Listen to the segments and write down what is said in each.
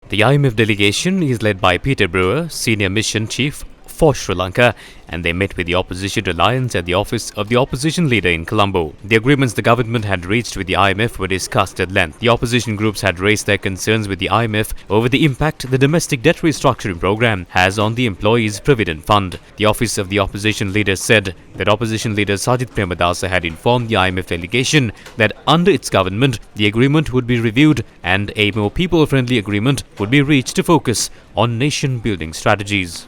The IMF delegation is led by Peter Brewer, Senior Mission Chief for Sri Lanka, and they met with the Opposition Alliance at the office of the opposition leader in Colombo. The agreements the government had reached with the IMF were discussed at length. The opposition groups had raised their concerns with the IMF over the impact the domestic debt restructuring program has on the employees' provident fund. The office of the opposition leader said that opposition leader Sajith Premadasa had informed the IMF delegation that under its government, the agreement would be reviewed and a more people-friendly agreement would be reached to focus on nation-building strategies.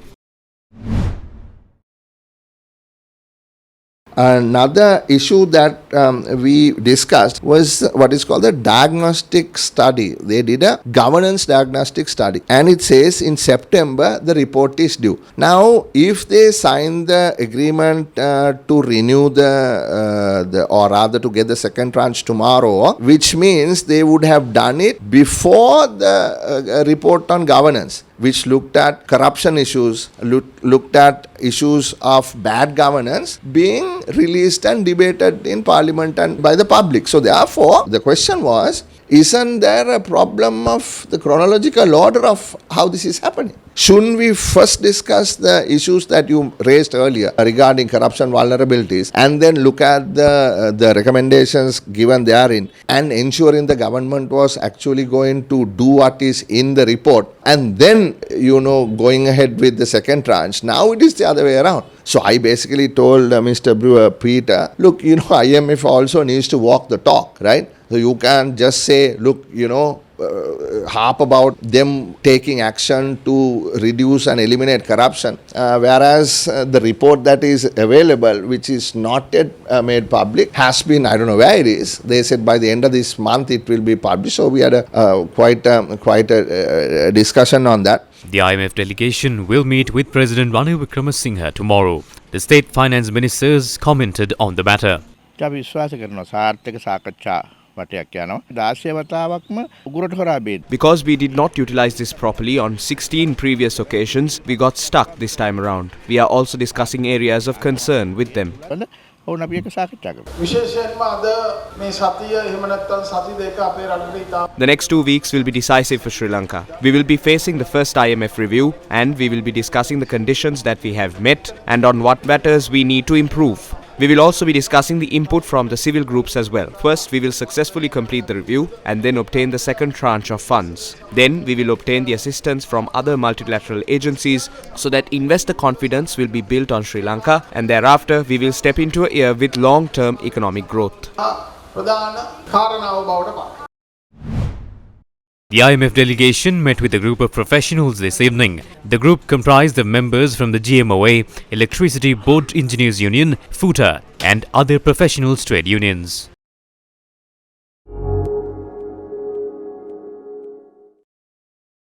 Another issue that we discussed was what is called the diagnostic study. They did a governance diagnostic study, and it says in September the report is due. Now, if they sign the agreement to renew or rather to get the second tranche tomorrow, which means they would have done it before the report on governance, which looked at corruption issues, looked at issues of bad governance being released and debated in Parliament and by the public. So therefore, the question was, isn't there a problem of the chronological order of how this is happening? Shouldn't we first discuss the issues that you raised earlier regarding corruption vulnerabilities and then look at the recommendations given therein and ensuring the government was actually going to do what is in the report and then, going ahead with the second tranche? Now it is the other way around. So I basically told Mr. Brewer, Peter, look, IMF also needs to walk the talk, right? So you can't just say, look, harp about them taking action to reduce and eliminate corruption, whereas the report that is available, which is not yet made public, has been, I don't know where it is. They said by the end of this month it will be published. So we had quite a discussion on that. The IMF delegation will meet with President Ranil Wickremesinghe tomorrow. The state finance ministers commented on the matter. Because we did not utilize this properly on 16 previous occasions, we got stuck this time around. We are also discussing areas of concern with them. The next 2 weeks will be decisive for Sri Lanka. We will be facing the first IMF review and we will be discussing the conditions that we have met and on what matters we need to improve. We will also be discussing the input from the civil groups as well. First, we will successfully complete the review and then obtain the second tranche of funds. Then, we will obtain the assistance from other multilateral agencies so that investor confidence will be built on Sri Lanka, and thereafter, we will step into a year with long-term economic growth. The IMF delegation met with a group of professionals this evening. The group comprised of members from the GMOA, Electricity Board Engineers Union, FUTA, and other professionals trade unions.